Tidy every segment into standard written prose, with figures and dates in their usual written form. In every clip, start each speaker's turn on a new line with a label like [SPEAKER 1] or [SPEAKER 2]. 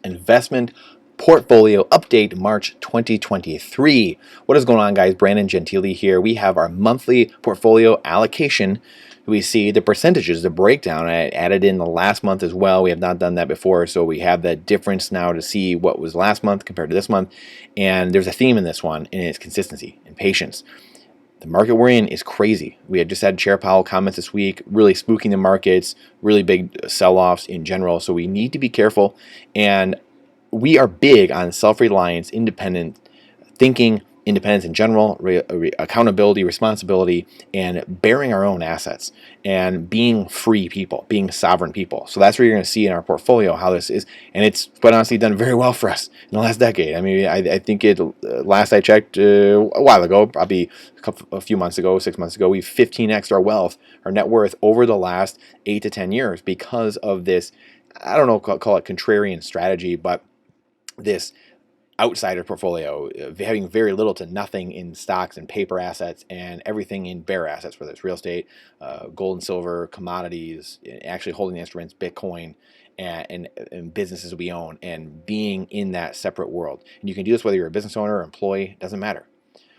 [SPEAKER 1] Investment Portfolio Update March 2023. What is going on, guys? Brandon Gentili here. We have our monthly portfolio allocation. We see the percentages, the breakdown. I added in the last month as well. We have not done that before, so we have that difference now to see what was last month compared to this month. And there's a theme in this one, and it's consistency and patience. The market we're in is crazy. We had just had Chair Powell comments this week, really spooking the markets, really big sell-offs in general. So we need to be careful. And we are big on self-reliance, independent thinking, independence in general, accountability, responsibility, and bearing our own assets and being free people, being sovereign people. So that's what you're going to see in our portfolio, how this is. And it's quite honestly done very well for us in the last decade. I mean, I think it, last I checked a while ago, probably a few months ago, 6 months ago, we've 15x'd our wealth, our net worth over the last 8 to 10 years because of this, I don't know, call it contrarian strategy, but this outsider portfolio, having very little to nothing in stocks and paper assets and everything in bear assets, whether it's real estate, gold and silver, commodities, actually holding the instruments, Bitcoin, and businesses we own, and being in that separate world. And you can do this whether you're a business owner or employee, it doesn't matter.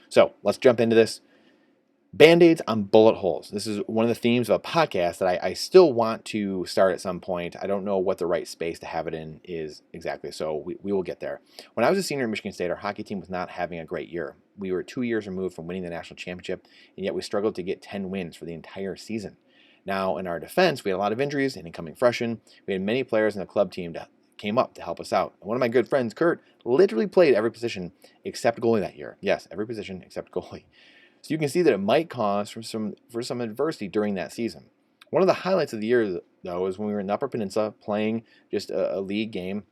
[SPEAKER 1] So let's jump into this. Band-aids on bullet holes. This is one of the themes of a podcast that I still want to start at some point. I don't know what the right space to have it in is exactly, so we will get there. When I was a senior at Michigan State, our hockey team was not having a great year. We were 2 years removed from winning the national championship, and yet we struggled to get 10 wins for the entire season. Now, in our defense, we had a lot of injuries and incoming freshmen. We had many players in the club team that came up to help us out. And one of my good friends, Kurt, literally played every position except goalie that year. Yes, every position except goalie. So you can see that it might cause for some adversity during that season. One of the highlights of the year, though, is when we were in the Upper Peninsula playing just a league game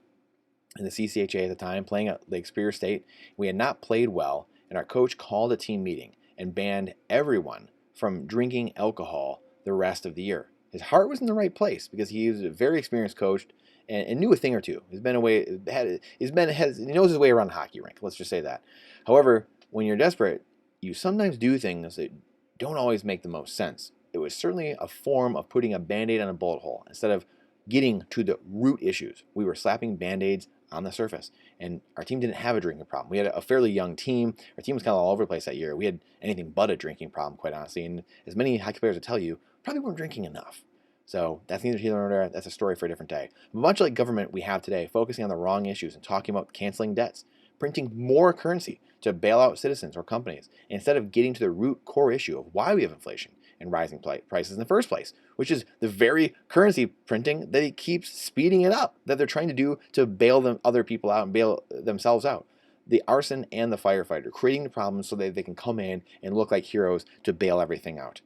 [SPEAKER 1] in the CCHA at the time, playing at Lake Superior State. We had not played well, and our coach called a team meeting and banned everyone from drinking alcohol the rest of the year. His heart was in the right place because he was a very experienced coach and knew a thing or two. He knows his way around the hockey rink. Let's just say that. However, when you're desperate, you sometimes do things that don't always make the most sense. It was certainly a form of putting a Band-Aid on a bullet hole. Instead of getting to the root issues, we were slapping Band-Aids on the surface. And our team didn't have a drinking problem. We had a fairly young team. Our team was kind of all over the place that year. We had anything but a drinking problem, quite honestly. And as many hockey players will tell you, probably weren't drinking enough. So that's neither here nor there. That's a story for a different day. Much like government we have today, focusing on the wrong issues and talking about canceling debts, printing more currency to bail out citizens or companies, instead of getting to the root core issue of why we have inflation and rising prices in the first place, which is the very currency printing that it keeps speeding it up, that they're trying to do to bail other people out and bail themselves out. The arson and the firefighter, creating the problems so that they can come in and look like heroes to bail everything out.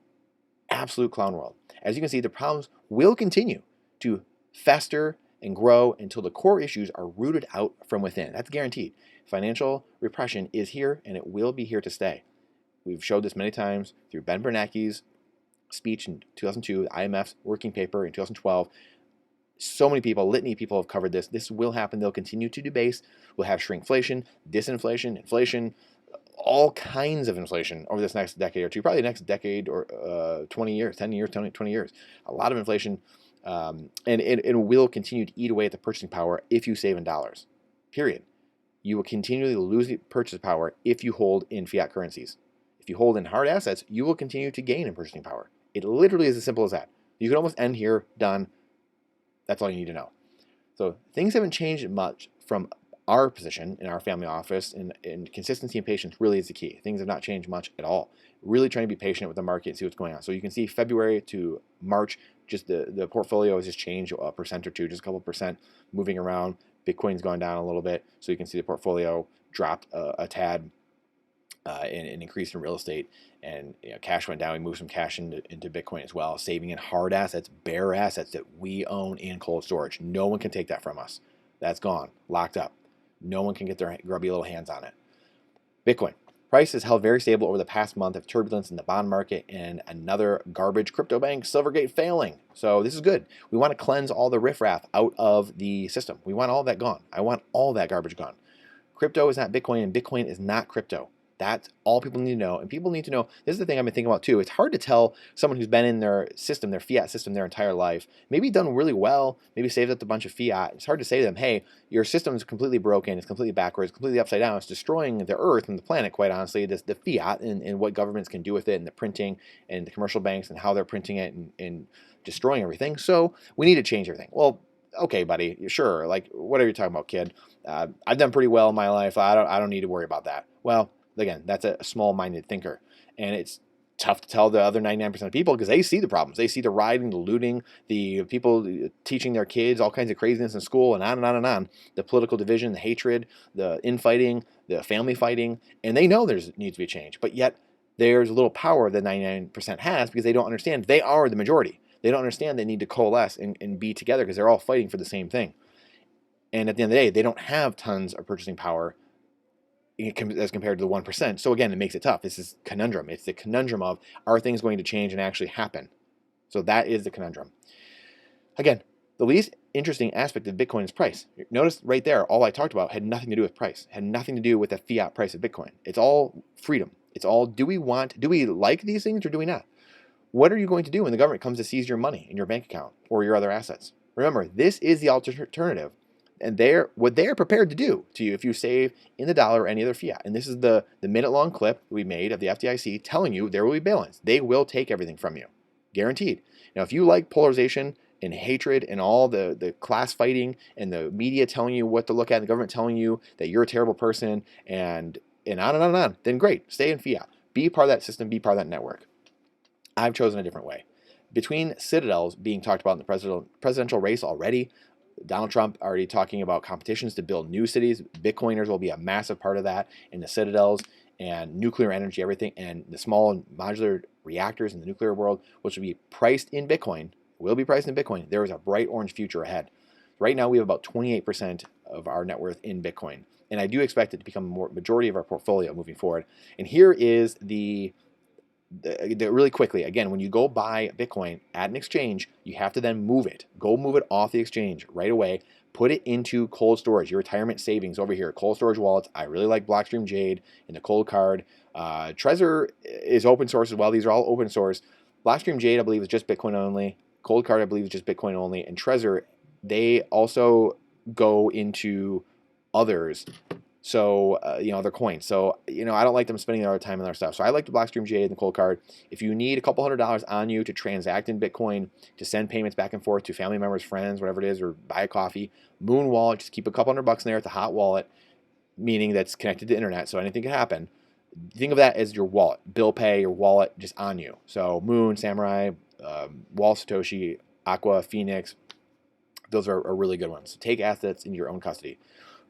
[SPEAKER 1] Absolute clown world. As you can see, the problems will continue to fester and grow until the core issues are rooted out from within. That's guaranteed. Financial repression is here, and it will be here to stay. We've showed this many times through Ben Bernanke's speech in 2002, IMF's working paper in 2012. So many people, litany of people have covered this. This will happen. They'll continue to debase. We'll have shrinkflation, disinflation, inflation, all kinds of inflation over this next decade or two, probably the next decade or 20 years, 10 years, 20 years. A lot of inflation, and it will continue to eat away at the purchasing power if you save in dollars, period. You will continually lose the purchase power if you hold in fiat currencies. If you hold in hard assets, you will continue to gain in purchasing power. It literally is as simple as that. You can almost end here, done. That's all you need to know. So things haven't changed much from our position in our family office, and consistency and patience really is the key. Things have not changed much at all. Really trying to be patient with the market and see what's going on. So you can see February to March, just the portfolio has just changed a percent or two, just a couple percent moving around. Bitcoin's gone down a little bit, so you can see the portfolio dropped a tad, and increased in real estate, and cash went down. We moved some cash into Bitcoin as well, saving in hard assets, bare assets that we own in cold storage. No one can take that from us. That's gone, locked up. No one can get their grubby little hands on it. Bitcoin price has held very stable over the past month of turbulence in the bond market and another garbage crypto bank, Silvergate, failing. So this is good. We want to cleanse all the riffraff out of the system. We want all that gone. I want all that garbage gone. Crypto is not Bitcoin, and Bitcoin is not crypto. That's all people need to know. And people need to know, this is the thing I've been thinking about too. It's hard to tell someone who's been in their system, their fiat system their entire life, maybe done really well, maybe saved up a bunch of fiat. It's hard to say to them, hey, your system is completely broken, it's completely backwards, completely upside down. It's destroying the earth and the planet, quite honestly, the fiat and what governments can do with it and the printing and the commercial banks and how they're printing it and destroying everything. So we need to change everything. Well, okay, buddy, sure. Like, whatever you're talking about, kid. I've done pretty well in my life. I don't need to worry about that. Well, again, that's a small-minded thinker, and it's tough to tell the other 99% of people because they see the problems. They see the rioting, the looting, the people teaching their kids all kinds of craziness in school, and on and on and on. The political division, the hatred, the infighting, the family fighting, and they know there's needs to be a change. But yet there's a little power that 99% has because they don't understand they are the majority. They don't understand they need to coalesce and be together because they're all fighting for the same thing. And at the end of the day, they don't have tons of purchasing power as compared to the 1%. So again, it makes it tough. This is conundrum. It's the conundrum of, are things going to change and actually happen? So that is the conundrum. Again, the least interesting aspect of Bitcoin is price. Notice right there, all I talked about had nothing to do with price, had nothing to do with the fiat price of Bitcoin. It's all freedom. It's all, do we like these things or do we not? What are you going to do when the government comes to seize your money in your bank account or your other assets? Remember, this is the alternative. And what they're prepared to do to you if you save in the dollar or any other fiat. And this is the minute-long clip we made of the FDIC telling you there will be bail-ins. They will take everything from you. Guaranteed. Now, if you like polarization and hatred and all the class fighting and the media telling you what to look at, and the government telling you that you're a terrible person and on and on and on, then great. Stay in fiat. Be part of that system. Be part of that network. I've chosen a different way. Between citadels being talked about in the presidential race already, Donald Trump already talking about competitions to build new cities. Bitcoiners will be a massive part of that in the citadels and nuclear energy, everything, and the small modular reactors in the nuclear world, which will be priced in Bitcoin, There is a bright orange future ahead. Right now, we have about 28% of our net worth in Bitcoin, and I do expect it to become a majority of our portfolio moving forward. And here is the really quickly, again, when you go buy Bitcoin at an exchange, you have to then move it. Go move it off the exchange right away. Put it into cold storage, your retirement savings over here. Cold storage wallets. I really like Blockstream Jade and the Cold Card. Trezor is open source as well. These are all open source. Blockstream Jade, I believe, is just Bitcoin only. Cold Card, I believe, is just Bitcoin only. And Trezor, they also go into others. So, other coins. So, I don't like them spending their time on their stuff. So I like the Blockstream Jade and the Cold Card. If you need a couple $100 on you to transact in Bitcoin, to send payments back and forth to family members, friends, whatever it is, or buy a coffee, Moon Wallet, just keep a couple $100 in there. It's a hot wallet, meaning that's connected to the internet, so anything can happen. Think of that as your wallet, bill pay, your wallet just on you. So Moon, Samurai, Wall Satoshi, Aqua, Phoenix, those are really good ones. So take assets into your own custody.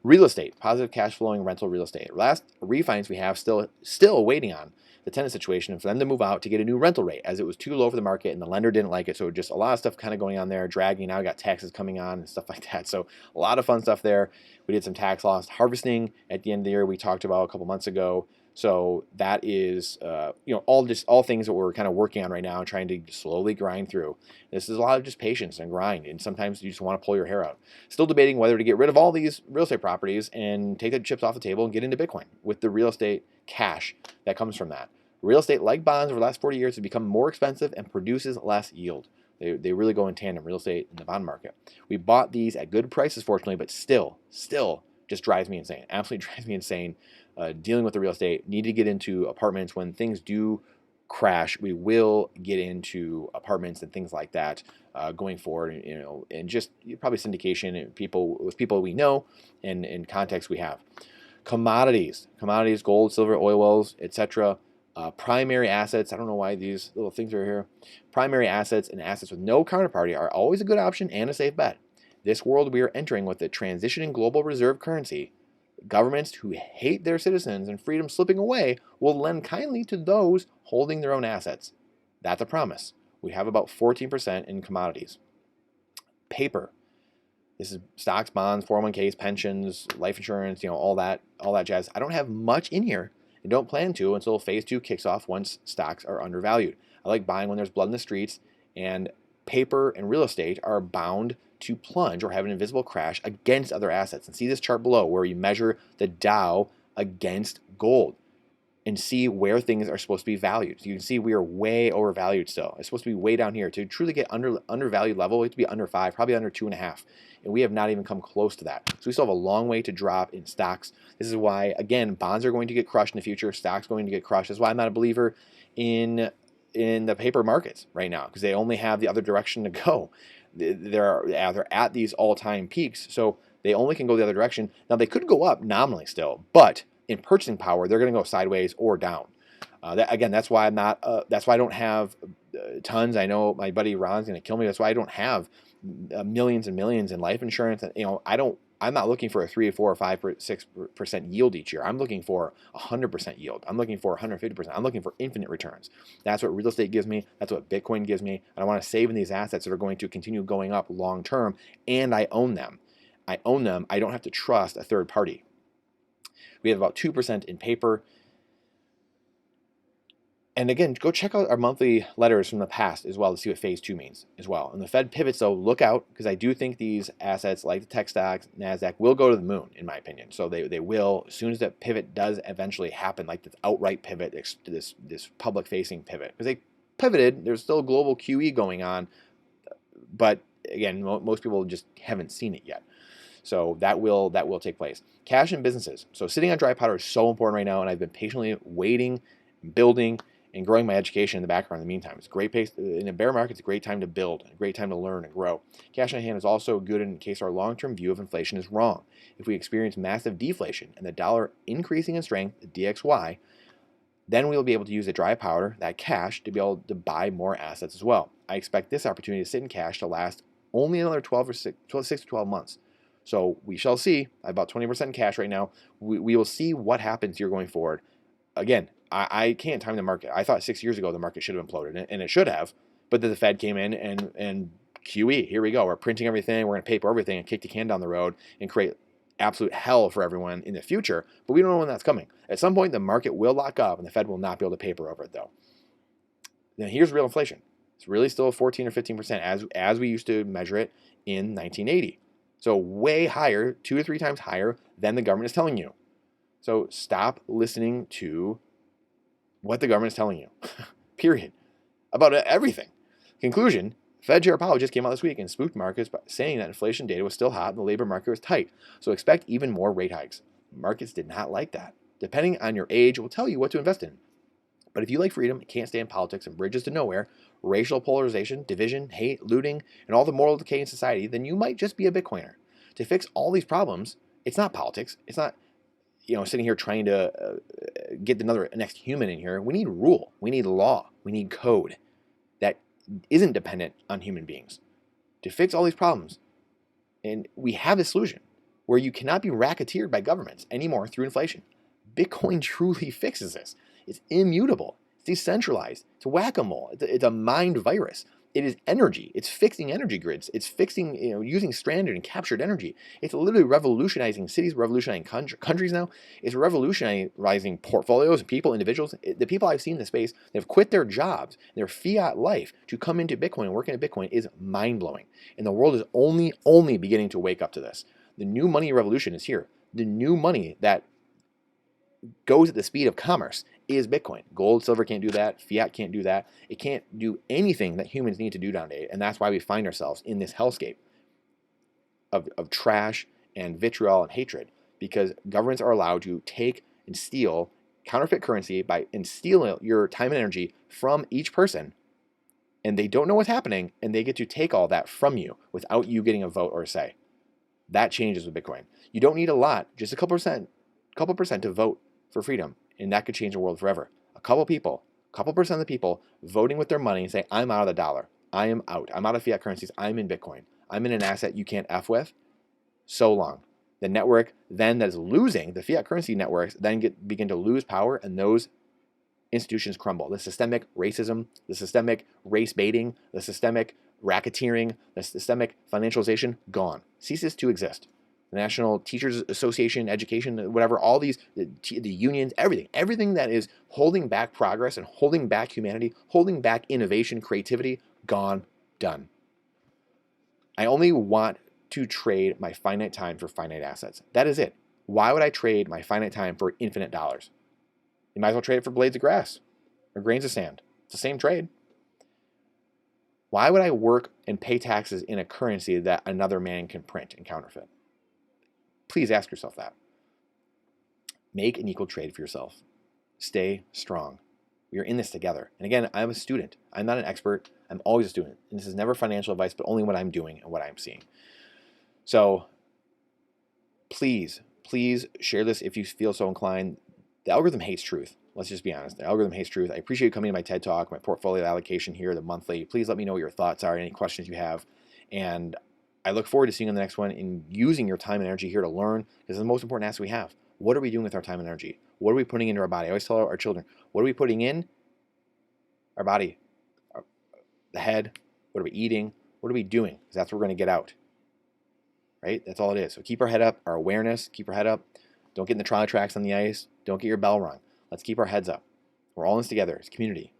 [SPEAKER 1] Real estate, positive cash flowing rental real estate. Last refinance we have still waiting on the tenant situation and for them to move out to get a new rental rate as it was too low for the market and the lender didn't like it. So just a lot of stuff kind of going on there, dragging. Now we got taxes coming on and stuff like that. So a lot of fun stuff there. We did some tax loss harvesting at the end of the year we talked about a couple months ago. So that is, all things that we're kind of working on right now and trying to slowly grind through. This is a lot of just patience and grind, and sometimes you just want to pull your hair out. Still debating whether to get rid of all these real estate properties and take the chips off the table and get into Bitcoin with the real estate cash that comes from that. Real estate, like bonds over the last 40 years, has become more expensive and produces less yield. They really go in tandem, real estate and the bond market. We bought these at good prices, fortunately, but still just drives me insane. Absolutely drives me insane. Dealing with the real estate, need to get into apartments when things do crash. We will get into apartments and things like that going forward, and just probably syndication and people we know and contacts we have. Commodities, gold, silver, oil wells, etc. Primary assets. I don't know why these little things are here. Primary assets and assets with no counterparty are always a good option and a safe bet. This world we are entering with the transitioning global reserve currency, governments who hate their citizens and freedom slipping away will lend kindly to those holding their own assets. That's a promise. We have about 14% in commodities. Paper. This is stocks, bonds, 401ks, pensions, life insurance, all that jazz. I don't have much in here and don't plan to until phase 2 kicks off once stocks are undervalued. I like buying when there's blood in the streets, and paper and real estate are bound to plunge or have an invisible crash against other assets. And see this chart below where you measure the Dow against gold. and see where things are supposed to be valued. So you can see we are way overvalued still. It's supposed to be way down here. To truly get undervalued level, we have to be under 5, probably under 2.5. And we have not even come close to that. So we still have a long way to drop in stocks. This is why, again, bonds are going to get crushed in the future. Stocks are going to get crushed. That's why I'm not a believer in the paper markets right now, because they only have the other direction to go. They're at these all-time peaks, so they only can go the other direction. Now, they could go up nominally still, but in purchasing power, they're going to go sideways or down. That's why I'm not. That's why I don't have tons. I know my buddy Ron's going to kill me. That's why I don't have millions and millions in life insurance. And I'm not looking for a 3 or 4 or 5 or 6% yield each year. I'm looking for 100% yield. I'm looking for 150%. I'm looking for infinite returns. That's what real estate gives me. That's what Bitcoin gives me. And I want to save in these assets that are going to continue going up long term. And I own them. I don't have to trust a third party. We have about 2% in paper. And again, go check out our monthly letters from the past as well to see what phase 2 means as well. And the Fed pivots, though, look out, because I do think these assets like the tech stocks, NASDAQ, will go to the moon, in my opinion. So they will, as soon as that pivot does eventually happen, like this outright pivot, this public-facing pivot. Because they pivoted, there's still global QE going on, but again, most people just haven't seen it yet. So that will take place. Cash and businesses. So sitting on dry powder is so important right now, and I've been patiently waiting, building, and growing my education in the background in the meantime. It's a great pace. In a bear market, it's a great time to build, a great time to learn and grow. Cash on hand is also good in case our long-term view of inflation is wrong. If we experience massive deflation and the dollar increasing in strength, DXY, then we'll be able to use the dry powder, that cash, to be able to buy more assets as well. I expect this opportunity to sit in cash to last only another 6 to 12 months. So we shall see. I have about 20% in cash right now. We will see what happens here going forward. Again, I can't time the market. I thought 6 years ago the market should have imploded, and it should have. But then the Fed came in and QE, here we go. We're printing everything. We're going to paper everything and kick the can down the road and create absolute hell for everyone in the future. But we don't know when that's coming. At some point, the market will lock up, and the Fed will not be able to paper over it, though. Now, here's real inflation. It's really still 14 or 15% as we used to measure it in 1980. So way higher, 2 to 3 times higher than the government is telling you. So stop listening to what the government is telling you, period, about everything. Conclusion, Fed Chair Powell just came out this week and spooked markets by saying that inflation data was still hot and the labor market was tight. So expect even more rate hikes. Markets did not like that. Depending on your age, it will tell you what to invest in. But if you like freedom, can't stand politics and bridges to nowhere, racial polarization, division, hate, looting, and all the moral decay in society, then you might just be a Bitcoiner. To fix all these problems, it's not politics. It's not sitting here trying to get the next human in here. We need rule. We need law. We need code that isn't dependent on human beings to fix all these problems. And we have a solution where you cannot be racketeered by governments anymore through inflation. Bitcoin truly fixes this. It's immutable. It's decentralized. It's whack-a-mole. It's a mind virus. It is energy. It's fixing energy grids. It's fixing, using stranded and captured energy. It's literally revolutionizing cities, revolutionizing countries now. It's revolutionizing portfolios and people, individuals. The people I've seen in the space that have quit their jobs, their fiat life to come into Bitcoin and work into Bitcoin is mind-blowing. And the world is only beginning to wake up to this. The new money revolution is here. The new money that goes at the speed of commerce is Bitcoin. Gold, silver can't do that. Fiat can't do that. It can't do anything that humans need to do nowadays. And that's why we find ourselves in this hellscape of trash and vitriol and hatred, because governments are allowed to take and steal counterfeit currency and steal your time and energy from each person. And they don't know what's happening, and they get to take all that from you without you getting a vote or a say. That changes with Bitcoin. You don't need a lot, just a couple percent to vote for freedom, and that could change the world forever. A couple percent of the people voting with their money and say, I'm out of the dollar. I am out. I'm out of fiat currencies. I'm in Bitcoin. I'm in an asset you can't F with. So long. The network then that is losing, the fiat currency networks then begin to lose power, and those institutions crumble. The systemic racism, the systemic race baiting, the systemic racketeering, the systemic financialization, gone. Ceases to exist. The National Teachers Association, education, whatever, all these, the unions, everything that is holding back progress and holding back humanity, holding back innovation, creativity, gone, done. I only want to trade my finite time for finite assets. That is it. Why would I trade my finite time for infinite dollars? You might as well trade it for blades of grass or grains of sand. It's the same trade. Why would I work and pay taxes in a currency that another man can print and counterfeit? Please ask yourself that. Make an equal trade for yourself. Stay strong. We are in this together. And again, I'm a student. I'm not an expert. I'm always a student. And this is never financial advice, but only what I'm doing and what I'm seeing. So please, please share this if you feel so inclined. The algorithm hates truth. Let's just be honest. The algorithm hates truth. I appreciate you coming to my TED Talk, my portfolio allocation here, the monthly. Please let me know what your thoughts are, any questions you have. And I look forward to seeing you on the next one and using your time and energy here to learn, because it's the most important asset we have. What are we doing with our time and energy? What are we putting into our body? I always tell our children, what are we putting in? Our body, the head. What are we eating? What are we doing? Because that's what we're going to get out. Right? That's all it is. So keep our head up, our awareness, keep our head up. Don't get in the trolley tracks on the ice. Don't get your bell rung. Let's keep our heads up. We're all in this together. It's community.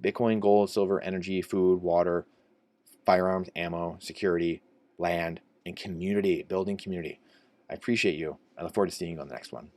[SPEAKER 1] Bitcoin, gold, silver, energy, food, water, firearms, ammo, security, land, and community. Building community. I appreciate you. I look forward to seeing you on the next one.